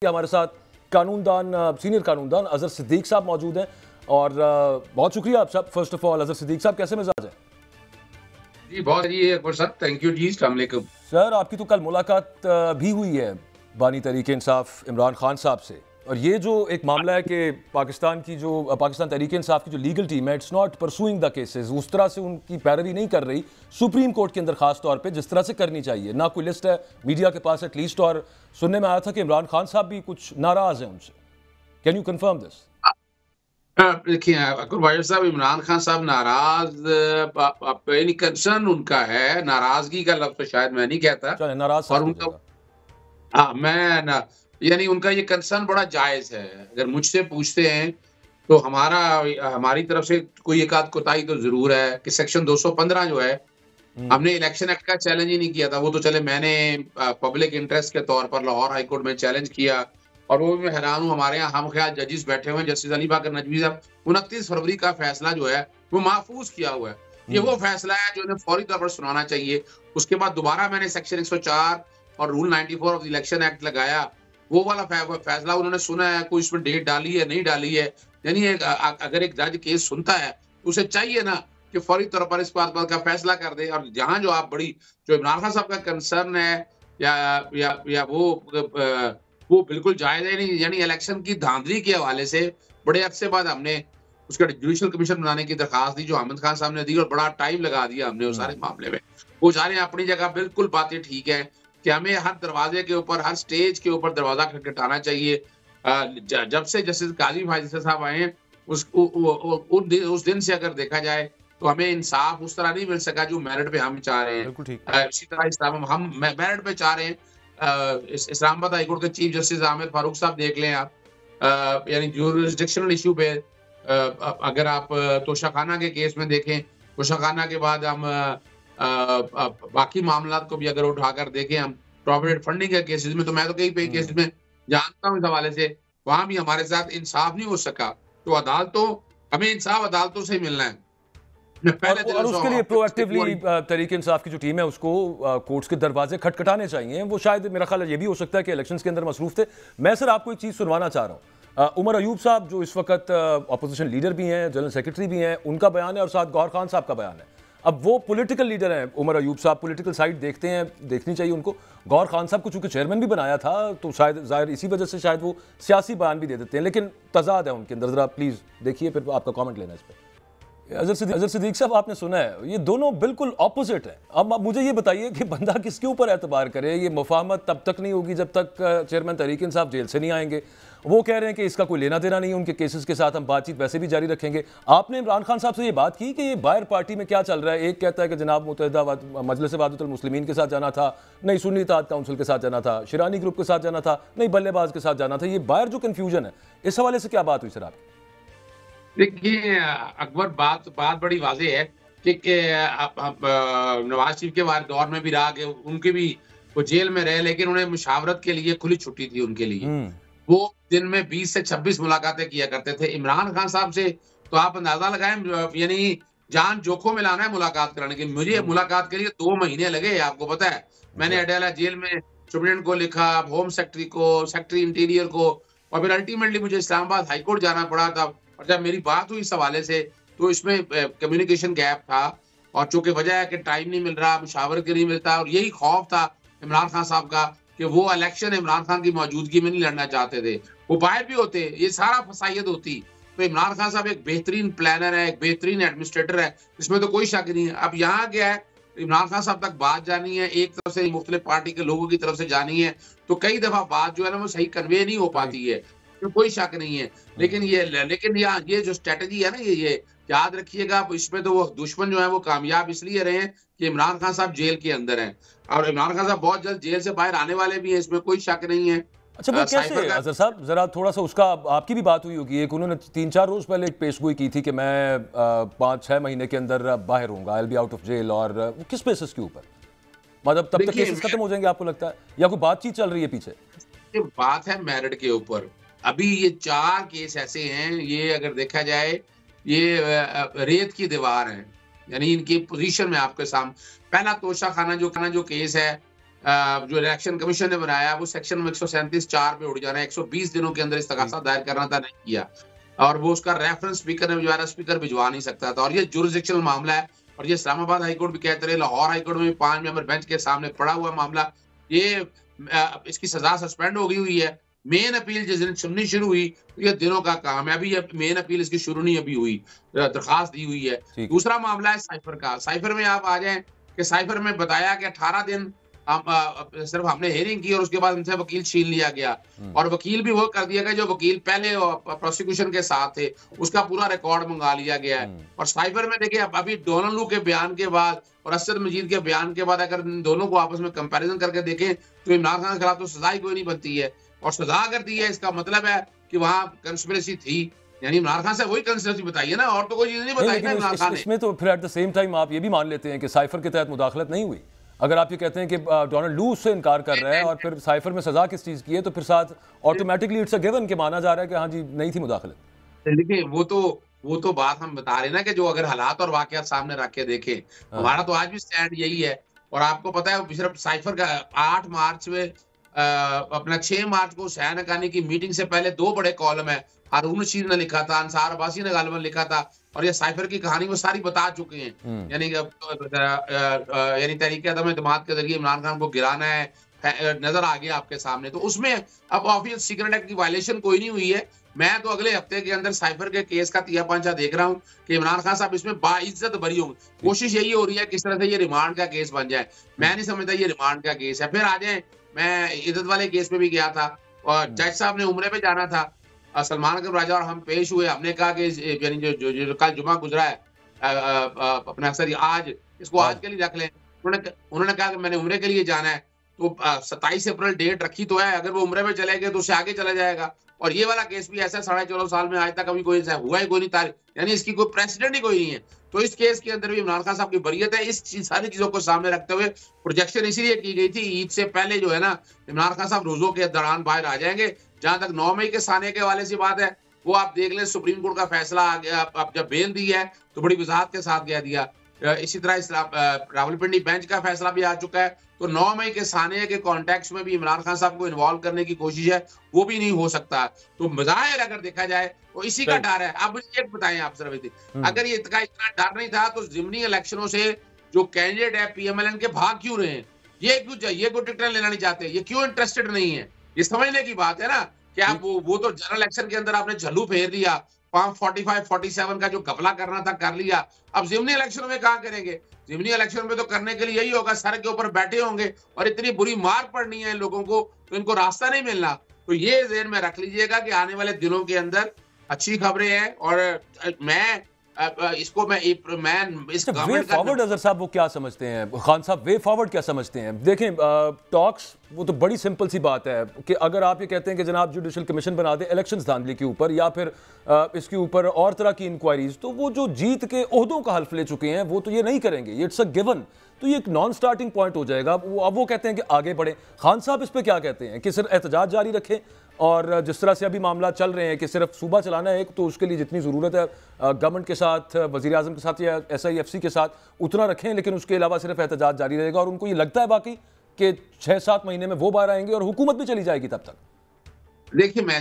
हमारे साथ कानूनदान सीनियर कानूनदान अजहर सिद्दीक साहब मौजूद हैं और बहुत शुक्रिया आप सब। First of all Azhar Siddique साहब, कैसे मिजाज है? जी बहुत जी अकबर साहब, थैंक यू जी। अस्सलाम वालेकुम सर, आपकी तो कल मुलाकात भी हुई है बानी तहरीक इंसाफ इमरान खान साहब से, और ये जो एक मामला है कि पाकिस्तान तहरीक इंसाफ की जो लीगल टीम है, it's not pursuing the cases, उस तरह से उनकी पैरवी नहीं कर रही सुप्रीम कोर्ट के अंदर खास तौर पे जिस तरह से करनी चाहिए। ना कोई लिस्ट है मीडिया के पास एटलीस्ट, और सुनने में आया था कि इमरान खान साहब भी कुछ नाराज हैं उनसे। Can you confirm this? देखिए अकबर भाई साहब, इमरान खान साहब नाराज यानी कंसर्न उनका है, नाराजगी का लफ्ज तो शायद मैं नहीं कहता। चले, नाराज और साफ उनका कीजिएगा। हाँ मैं ना यानी उनका ये कंसर्न बड़ा जायज है। अगर मुझसे पूछते हैं तो हमारी तरफ से कोई एक आध कोताही तो जरूर है कि सेक्शन 215 जो है, हमने इलेक्शन एक्ट का चैलेंज ही नहीं किया था। वो तो चले मैंने पब्लिक इंटरेस्ट के तौर पर लाहौर हाई कोर्ट में चैलेंज किया, और वो भी मैं हैरान हूँ, हमारे यहाँ हम ख्याल जजेस बैठे हुए हैं, जस्टिस अली बाकर नजवी साहब, 29 फरवरी का फैसला जो है वो महफूज किया हुआ है। ये वो फैसला है जो इन्हें फौरी तौर पर सुनाना चाहिए। उसके बाद दोबारा मैंने सेक्शन 104 और rule 94 of the election act लगाया, वो वाला फैसला उन्होंने सुना है, कोई इसमें डेट डाली है नहीं डाली है। यानी अगर एक जज केस सुनता है तो उसे चाहिए ना कि फौरी तौर पर इस बात का फैसला कर दे। और जहां जो इमरान खान साहब का कंसर्न है या वो बिल्कुल जायज है नहीं। यानी इलेक्शन की धांधली के हवाले से बड़े अरसे बाद हमने उसका जुडिशल कमीशन बनाने की दरखास्त दी, जो अहमद खान साहब ने दी, और बड़ा टाइम लगा दिया हमने उस सारे मामले में। वो सारे अपनी जगह बिल्कुल बातें ठीक है कि हमें हर दरवाजे के ऊपर, हर स्टेज के ऊपर दरवाजा खटखटाना चाहिए। जब से जस्टिस काजी फाजिल साहब आए हैं, उस दिन से अगर देखा जाए तो हमें इंसाफ उस तरह नहीं मिल सका जो मेरिट पे हम चाह रहे हैं। इसी तरह हम मेरिट पे चाह रहे हैं। इस्लामाबाद हाईकोर्ट के चीफ जस्टिस आमिर फारूक साहब देख लें आप, यानी जुरिसडिक्शनल इशू पे अगर आप तोशाखाना के केस में देखें, तोशाखाना के बाद हम बाकी मामला को भी अगर उठाकर देखें, हम प्रोविडेंट फंडिंग के केसेस में, तो मैं तो कई केसेस में जानता हूँ इस हवाले से, वहां भी हमारे साथ इंसाफ नहीं हो सका। तो हमें इंसाफ अदालतों से ही मिलना है। और उसके लिए प्रोएक्टिवली तहरीक इंसाफ की जो टीम है उसको कोर्ट्स के दरवाजे खटखटाने चाहिए। वो शायद मेरा ख्याल ये भी हो सकता है कि इलेक्शंस के अंदर मसरूफ थे। मैं सर आपको एक चीज़ सुनवाना चाह रहा हूँ। उमर अयूब साहब जो इस वक्त अपोजिशन लीडर भी हैं, जनरल सेक्रेटरी भी हैं, उनका बयान है, और साथ गौहर खान साहब का बयान है। अब वो पॉलिटिकल लीडर हैं, उमर अयूब साहब पॉलिटिकल साइड देखते हैं, देखनी चाहिए उनको। गौहर खान साहब को चूंकि चेयरमैन भी बनाया था तो शायद जाहिर इसी वजह से शायद वो सियासी बयान भी दे देते हैं, लेकिन तजाद है उनके अंदर। ज़रा प्लीज़ देखिए, फिर आपका कॉमेंट लेना इस पर। अजहर सिद्दीक साहब, आपने सुना है, ये दोनों बिल्कुल ऑपोजिट है। अब मुझे ये बताइए कि बंदा किसके ऊपर एतबार करे? ये मुफाहमत तब तक नहीं होगी जब तक चेयरमैन तहरीक इंसाफ जेल से नहीं आएंगे। वो कह रहे हैं कि इसका कोई लेना देना नहीं है उनके केसेस के साथ, हम बातचीत वैसे भी जारी रखेंगे। आपने इमरान खान साहब से ये बात की कि ये बाहर पार्टी में क्या चल रहा है? एक कहता है कि जनाब मुत्तहिदा मजलिस वादतुल मुस्लिमीन के साथ जाना था, नहीं सुन्नी इत्तेहाद काउंसिल के साथ जाना था, शिरानी ग्रुप के साथ जाना था, नहीं बल्लेबाज के साथ जाना था। ये बाहर जो कन्फ्यूजन है, इस हवाले से क्या बात हुई सर आपकी? देखिए अकबर, बात बड़ी वाज़ेह है कि नवाज शरीफ के दौर में भी रहा कि उनके भी वो जेल में रहे, लेकिन उन्हें मुशावरत के लिए खुली छुट्टी थी उनके लिए। वो दिन में 20 से 26 मुलाकातें किया करते थे इमरान खान साहब से। तो आप अंदाजा लगाएं, यानी जान जोखों में लाना है मुलाकात कराने की। मुझे मुलाकात के लिए 2 महीने लगे, आपको पता है। मैंने अडेला जेल में सुप्रीडेंट को लिखा, होम सेक्रेटरी को, सेक्रेटरी इंटीरियर को, और फिर अल्टीमेटली मुझे इस्लामाबाद हाईकोर्ट जाना पड़ा था। और जब मेरी बात हुई इस हवाले से तो इसमें कम्युनिकेशन गैप था, और चूंकि वजह है कि टाइम नहीं मिल रहा, मुशावरत के नहीं मिलता, और यही खौफ था इमरान खान साहब का कि वो इलेक्शन इमरान खान की मौजूदगी में नहीं लड़ना चाहते थे। वो बाहर भी होते, ये सारा फसाइयत होती। तो इमरान खान साहब एक बेहतरीन प्लानर है, एक बेहतरीन एडमिनिस्ट्रेटर है, इसमें तो कोई शक नहीं है। अब यहाँ क्या है, इमरान खान साहब तक बात जानी है, एक तरफ से मुख्तलिफ पार्टी के लोगों की तरफ से जानी है, तो कई दफा बात जो है ना वो सही कन्वे नहीं हो पाती है, तो कोई शक नहीं है। लेकिन ये जो स्ट्रेटजी है ना, ये याद रखिएगा, इसमें तो वो दुश्मन जो है वो कामयाब इसलिए रहे हैं कि इमरान खान साहब जेल के अंदर हैं, और इमरान खान साहब बहुत जल्द जेल से बाहर आने वाले भी हैं, इसमें कोई शक नहीं है। अच्छा, वो कैसे अजहर साहब, जरा थोड़ा सा उसका, आपकी भी बात हुई होगी, एक उन्होंने 3-4 रोज पहले एक पेशगोई की थी कि मैं 5-6 महीने के अंदर बाहर होऊंगा, I will be out of jail, और किस बेसिस के ऊपर? मतलब तब तक केसेस खत्म हो जाएंगे आपको लगता है, या कोई बातचीत चल रही है पीछे? बात है मेरिट के ऊपर। अभी ये 4 केस ऐसे हैं, ये अगर देखा जाए ये रेत की दीवार है, यानी इनकी पोजीशन में आपके सामने। पहला तोशाखाना जो केस है, जो इलेक्शन कमीशन ने बनाया वो सेक्शन 137(4) पे उड़ जाना है, 120 दिनों के अंदर इस्तगासा दायर करना था, नहीं किया। और वो उसका रेफरेंस स्पीकर ने भिजवाया, स्पीकर भिजवा नहीं सकता था। और ये जुरिसडिक्शनल मामला है, और ये इस्लामाबाद हाई कोर्ट भी कहते रहे, लाहौर हाई कोर्ट में भी 5 मेंबर बेंच के सामने पड़ा हुआ मामला। ये इसकी सजा सस्पेंड हो गई हुई है। मेन अपील जिस दिन सुननी शुरू हुई, तो ये दिनों का काम है। अभी ये मेन अपील इसकी शुरू नहीं अभी हुई, दरखास्त दी हुई है। दूसरा मामला है साइफर का। साइफर में आप आ जाएं कि साइफर में बताया कि 18 दिन हम सिर्फ हमने हेयरिंग की और उसके बाद उनसे वकील छीन लिया गया, और वकील भी वो कर दिया गया जो वकील पहले प्रोसिक्यूशन के साथ थे, उसका पूरा रिकॉर्ड मंगा लिया गया है। और साइफर में देखिए अभी डोनाल्ड लू के बयान के बाद और असद मजीद के बयान के बाद अगर इन दोनों को आपस में कंपैरिजन करके देखें तो इमरान खान के खिलाफ तो सजा ही कोई नहीं बनती है, और सजा अगर दी है इसका मतलब है कि वहां कंस्पिरेसी थी। यानी इमरान खान से वही कंस्पिरेसी बताई है ना, और तो कोई चीज नहीं बताई ना इमरान खान ने। इसमें तो फिर एट द सेम टाइम आप ये भी मान लेते हैं कि साइफर के तहत मुदाखलत नहीं हुई। अगर आप ये कहते हैं कि डोनाल्ड लू से इनकार कर रहा है और फिर साइफर में सजा किस चीज की है, तो फिर साथ ऑटोमेटिकली इट्स अ गिवन कि माना जा रहा है कि हाँ जी नहीं थी मुदाखलत। देखिए वो तो बात हम बता रहे ना कि जो अगर हालात और वाकयात सामने रख के देखें, हमारा तो आज भी स्टैंड यही है। और आपको पता है सिर्फ साइफर का 8 मार्च में अपना 6 मार्च को हुसैन हक्कानी की मीटिंग से पहले 2 बड़े कॉलम है, हारून रशीद ने लिखा था, अंसार अब्बासी ने गालिबन लिखा था, और ये साइफर की कहानी वो सारी बता चुके हैं। यानी तहरीक अदम एतमाद के जरिए इमरान खान को गिराना है, नजर आ गया आपके सामने। तो उसमें अब ऑफिस सीक्रेट एक्ट की वायलेशन कोई नहीं हुई है। मैं तो अगले हफ्ते के अंदर साइफर के केस का तिया पांचा देख रहा हूँ कि इमरान खान साहब इसमें बाइज्जत बरी होंगे। कोशिश यही हो रही है किस तरह से ये रिमांड का केस बन जाए। मैं नहीं समझता ये रिमांड का केस है। फिर आ जाए, मैं इज्जत वाले केस में भी गया था और जज साहब ने उम्रे पे जाना था, सलमान अकबर राजा और हम पेश हुए। हमने कहा कि यानी जो कल जुमा गुजरा है अपना सर आज इसको आज के लिए रख लें। उन्होंने कहा कि मैंने उम्रे के लिए जाना है, तो 27 अप्रैल डेट रखी तो है, अगर वो उम्रे में चले गए तो उससे आगे चला जाएगा। और ये वाला केस भी ऐसा 14.5 साल में आज तक अभी कोई हुआ ही कोई नहीं, तारीख यानी इसकी कोई प्रेसिडेंट ही कोई नहीं है। तो इस केस के अंदर भी इमरान खान साहब की बरियत है। इस सारी चीजों को सामने रखते हुए प्रोजेक्शन इसीलिए की गई थी, ईद से पहले जो है ना इमरान खान साहब रोजों के दौरान बाहर आ जाएंगे। जहां तक 9 मई के साने के हवाले से बात है, वो आप देख लें, सुप्रीम कोर्ट का फैसला आ गया। अब जब बेल दी है तो बड़ी वजाहत के साथ कह दिया। इसी तरह इस रावलपिंडी बेंच का फैसला भी आ चुका है। तो 9 मई के साने के कॉन्टेक्स्ट में भी इमरान खान साहब को इन्वॉल्व करने की कोशिश है, वो भी नहीं हो सकता। तो मज़ाहिर अगर देखा जाए तो इसी का डर है। अब मुझे एक बताएं आप सर, अगर ये इतना डर नहीं था तो ज़िमनी इलेक्शनों से जो कैंडिडेट है PMLN के भाग क्यों रहे हैं? ये क्यों, ये कोई टिकट लेना नहीं चाहते, ये क्यों इंटरेस्टेड नहीं है? ये समझने की बात है ना कि आप वो तो जनरल इलेक्शन के अंदर आपने झल्लू फेर दिया, 45-47 का जो घपला करना था कर लिया। अब ज़िमनी इलेक्शन में कहाँ करेंगे? ज़िमनी इलेक्शन में तो करने के लिए यही होगा, सर के ऊपर बैठे होंगे और इतनी बुरी मार पड़नी है इन लोगों को, तो इनको रास्ता नहीं मिलना। तो ये ज़हन में रख लीजिएगा कि आने वाले दिनों के अंदर अच्छी खबरें हैं। और मैं इसको मैं इस वे फॉरवर्ड अजहर साहब वो क्या समझते हैं, खान साहब वे फॉरवर्ड क्या समझते हैं? देखें टॉक्स वो तो बड़ी सिंपल सी बात है कि अगर आप ये कहते हैं कि जनाब जुडिशल कमीशन बना दे इलेक्शंस धांधली के ऊपर या फिर इसके ऊपर और तरह की इंक्वायरीज, तो वो जो जीत के ओहदों का हल्फ ले चुके हैं वो तो ये नहीं करेंगे, इट्स अ गिवन। तो ये एक नॉन स्टार्टिंग पॉइंट हो जाएगा। अब वो कहते हैं कि आगे बढ़े। खान साहब इस पर क्या कहते हैं कि सिर्फ एहतजाज जारी रखें और जिस तरह से अभी मामला चल रहे हैं कि सिर्फ सूबा चलाना है, तो उसके लिए जितनी ज़रूरत है गवर्नमेंट के साथ, वज़ीर आज़म के साथ या SIFC के साथ उतना रखें, लेकिन उसके अलावा सिर्फ एहतजाज जारी रहेगा। और उनको ये लगता है बाकी कि 6-7 महीने में वो बाहर आएंगे और हुकूमत भी चली जाएगी तब तक। देखिए मैं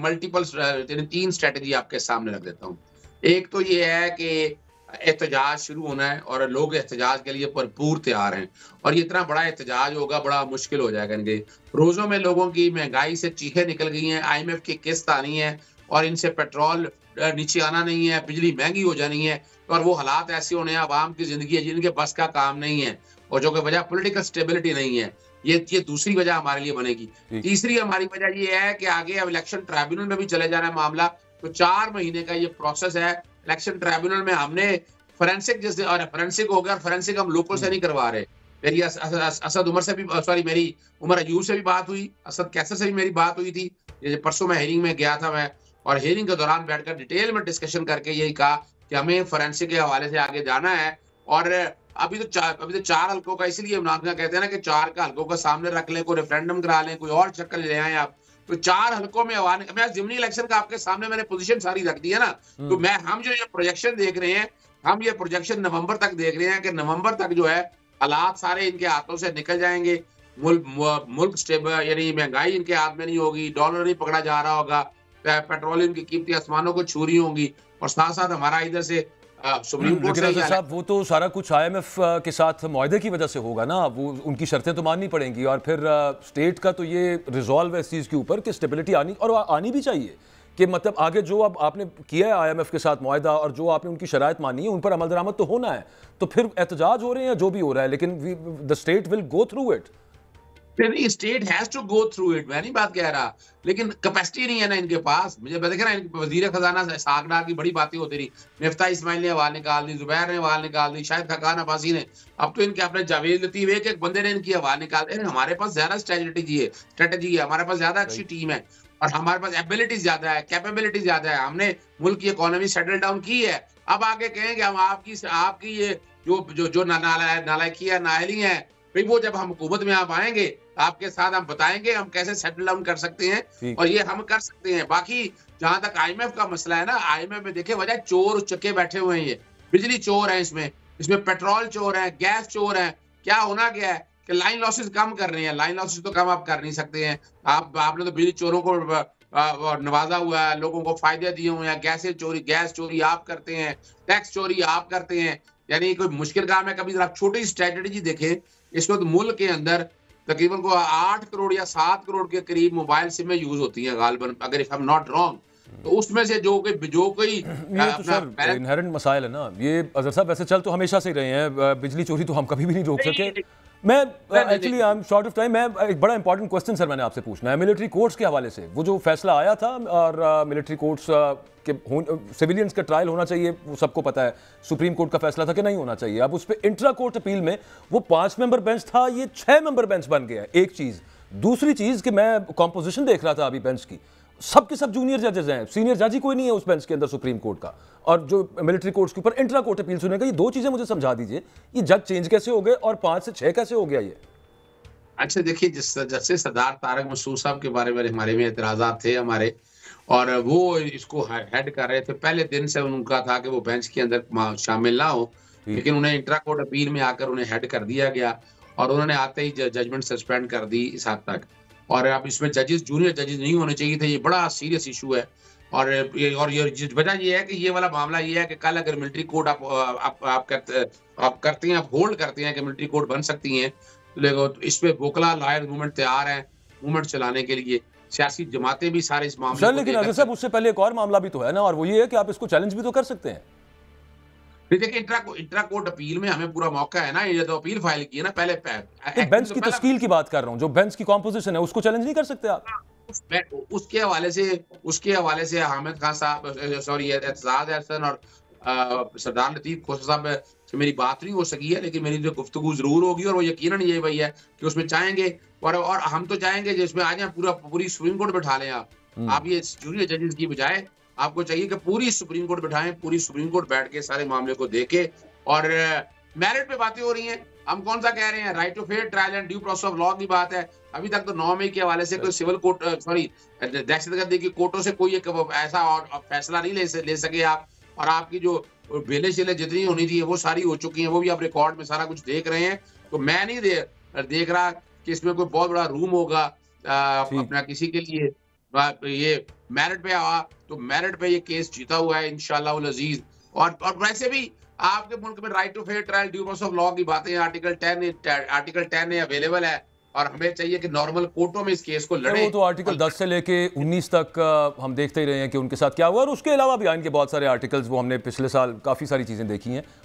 मल्टीपल 3 स्ट्रेटेजी आपके सामने रख देता हूँ। एक तो ये है कि एहतजाज शुरू होना है और लोग एहतजाज के लिए भरपूर तैयार हैं, और ये इतना बड़ा एहतजाज होगा, बड़ा मुश्किल हो जाएगा। इनके रोजों में लोगों की महंगाई से चीखें निकल गई हैं, IMF की किस्त आनी है और इनसे पेट्रोल नीचे आना नहीं है, बिजली महंगी हो जानी है, और वो हालात ऐसे होने हैं, आवाम की जिंदगी है जिनके बस का काम नहीं है, और जो कि वजह पॉलिटिकल स्टेबिलिटी नहीं है। ये दूसरी वजह हमारे लिए बनेगी। तीसरी हमारी वजह ये है कि आगे अब इलेक्शन ट्राइब्यूनल में भी चले जाना है मामला, तो 4 महीने का ये प्रोसेस है। इलेक्शन ट्राइब्यूनल में हमने फोरेंसिक जैसे, और फोरेंसिक हो गया, और फोरेंसिक हम लोकल से नहीं करवा रहे। मेरी असद उमर से भी, सॉरी मेरी उमर अयूब से भी बात हुई, असद कैसर से भी मेरी बात हुई थी। ये परसों मैं हेयरिंग में गया था मैं, और हेयरिंग के दौरान बैठकर डिटेल में डिस्कशन करके यही कहा कि हमें फोरेंसिक के हवाले से आगे जाना है। और अभी तो 4 हल्कों का, इसलिए इमरान खान कहते हैं ना कि 4 का हल्कों का सामने रख लें, कोई रेफरेंडम करा लें, कोई और चक्कर ले आए आप। तो 4 हल्कों में मैं ज़िमनी इलेक्शन का आपके सामने मैंने पोजीशन सारी रख दी है ना। तो हम जो ये प्रोजेक्शन देख रहे हैं, हम ये प्रोजेक्शन नवंबर तक देख रहे हैं कि नवंबर तक जो है हालात सारे इनके हाथों से निकल जाएंगे, मुल्क स्टेबल, यानी महंगाई इनके हाथ में नहीं होगी, डॉलर नहीं पकड़ा जा रहा होगा, पेट्रोलियम की कीमतें आसमानों को छू रही होंगी, और साथ साथ हमारा इधर से सुप्रीम कोर्ट लेकिन से अजहर साहब वो तो सारा कुछ IMF के साथ मुआहदे की वजह से होगा ना, वो उनकी शर्तें तो माननी पड़ेंगी, और फिर स्टेट का तो ये रिजॉल्व है इस चीज़ के ऊपर कि स्टेबिलिटी आनी भी चाहिए, कि मतलब आगे जो अब आपने किया है IMF के साथ मुआहदा और जो आपने उनकी शराइत मानी है उन पर अमल दरामद तो होना है, तो फिर एहतजाज हो रहे हैं जो भी हो रहा है, लेकिन the state will go through it. State has to go through it, मैं नहीं बात कह रहा, लेकिन कैपेसिटी नहीं है ना इनके पास। मुझे देखे ना, वजीर खजाना सागडार की बड़ी बातें होती रही, मिफ्ता इस्माइल ने आवाज निकाल दी, जुबैर ने आवाज निकाल दी, शायद खकान अब्बासी ने, अब तो इनके अपने जावेद लतीफ एक एक बंदे ने इनकी आवाज निकाल दी। हमारे पास ज्यादा स्ट्रेटेजी है, हमारे पास ज्यादा अच्छी टीम है, और हमारे पास एबिलिटी ज्यादा है, कैपेबिलिटी ज्यादा है, हमने मुल्क की इकोनॉमी सेटल डाउन की है। अब आगे कहेंगे हम आपकी ये जो नालायकी है, नाअहली है, फिर वो जब हम हुकूमत में आप आएंगे, आपके साथ हम बताएंगे हम कैसे सेटल डाउन कर सकते हैं, और ये हम कर सकते हैं। बाकी जहां तक IMF का मसला है ना, IMF में देखे वजह चोर चक्के बैठे हुए हैं, ये बिजली चोर है, इसमें पेट्रोल चोर है, गैस चोर है। क्या होना क्या है कि लाइन लॉसेस कम कर रहे हैं, लाइन लॉसेस तो कम आप कर नहीं सकते हैं। आपने तो बिजली चोरों को नवाजा हुआ है, लोगों को फायदे दिए हुए हैं, गैस चोरी आप करते हैं, टैक्स चोरी आप करते हैं, यानी कोई मुश्किल काम है। कभी आप छोटी स्ट्रेटेजी देखें, इस वक्त मुल्क के अंदर तकरीबन को 8 करोड़ या 7 करोड़ के करीब मोबाइल सिम यूज होती हैं गालिबन, अगर if I am not wrong, तो उसमें से जो कोई ये तो सर इनहेरेंट मसाइल है ना ये अजहर साहब, वैसे चल तो हमेशा से ही रहे हैं, बिजली चोरी तो हम कभी भी नहीं रोक सके। मैं actually I am short of time, मैं एक बड़ा इंपॉर्टेंट क्वेश्चन सर मैंने आपसे पूछना है मिलिट्री कोर्ट्स के हवाले से। वो जो फैसला आया था, और मिलिट्री कोर्ट्स के सिविलियंस का ट्रायल होना चाहिए, वो सबको पता है, सुप्रीम कोर्ट का फैसला था कि नहीं होना चाहिए। अब उस पर इंट्रा कोर्ट अपील में वो 5 मेंबर बेंच था, ये 6 मेंबर बेंच बन गया है। एक चीज़, दूसरी चीज़ कि मैं कॉम्पोजिशन देख रहा था अभी बेंच की, सब के सब जूनियर जजेस हैं, सीनियर जज ही कोई नहीं है उस बेंच के अंदर सुप्रीम कोर्ट का, और जो मिलिट्री कोर्ट्स के ऊपर इंट्रा कोर्ट अपील सुनेगा। ये दो चीजें मुझे समझा दीजिए, ये जज चेंज कैसे हो गए और 5 से 6 कैसे हो गया ये? अच्छा देखिए, जैसे सरदार तारक मसूद साहब के बारे में हमारे में एतराजात थे हमारे, और वो इसको हेड कर रहे थे, पहले दिन से उनका था कि वो बेंच के अंदर शामिल ना हो, लेकिन उन्हें इंट्रा कोर्ट अपील में आकर उन्हें हेड कर दिया गया, और उन्होंने आते ही जजमेंट सस्पेंड कर दी इस हद तक। और अब इसमें जूनियर जजेस नहीं होने चाहिए थे, ये बड़ा सीरियस इशू है। और ये वजह ये है कि ये वाला मामला ये है कि कल अगर मिलिट्री कोर्ट आप करते हैं, आप होल्ड करते हैं कि मिलिट्री कोर्ट बन सकती हैं, तो इस पे बोकला लॉयर मूवमेंट तैयार है, मूवमेंट चलाने के लिए सियासी जमातें भी सारे इस मामले सर, लेकिन अगर साहब उससे पहले एक और मामला भी तो है ना, और वो ये है कि आप इसको चैलेंज भी तो कर सकते हैं। देखिए, इंट्रा कोर्ट अपील में हमें पूरा मौका है ना, ये तो अपील फाइल की है ना, पहले बेंच की तश्कील की बात कर रहा हूं, जो बेंच की कॉम्पोजिशन है उसको चैलेंज नहीं कर सकते आप? उसके हवाले से हामिद खान साहब, सॉरी एतजाज हसन और सरदार लतीफ खोसा साहब से मेरी बात नहीं हो सकी है, लेकिन मेरी जो गुफ्तगू जरूर होगी, और वो यकीनन ये वही है कि उसमें चाहेंगे, और हम तो चाहेंगे जिसमें आ जाए पूरी सुप्रीम कोर्ट बैठा लें। आप ये जूनियर जजेस की बजाय आपको चाहिए कि पूरी सुप्रीम कोर्ट बैठाएं, पूरी सुप्रीम कोर्ट बैठ के सारे मामले को देखे। और मेरिट पे बातें हो रही हैं, हम कौन सा कह रहे हैं, right to fair trial and due process of law की बात है। अभी तक तो 9 मई के हवाले से कोई सिविल कोर्ट, सॉरी दहशतगर्दी की कोर्टों से कोई एक ऐसा और फैसला नहीं ले सके आप, और आपकी जो बेले शेले जितनी होनी थी वो सारी हो चुकी हैं, वो भी आप रिकॉर्ड में सारा कुछ देख रहे हैं। तो मैं नहीं देख रहा कि इसमें कोई बहुत बड़ा रूम होगा अपना किसी के लिए। ये मेरिट पे आवा तो मेरिट पे ये केस जीता हुआ है इंशाअल्लाह अजीज। और वैसे भी आपके मुल्क में right to fair trial due process of law की बातें आर्टिकल 10 अवेलेबल है, और हमें चाहिए कि नॉर्मल कोर्टों में इस केस को लड़े। वो तो आर्टिकल 10 से लेके 19 तक हम देखते ही रहे हैं कि उनके साथ क्या हुआ, और उसके अलावा भी आइन के बहुत सारे आर्टिकल्स वो हमने पिछले साल काफ़ी सारी चीज़ें देखी हैं।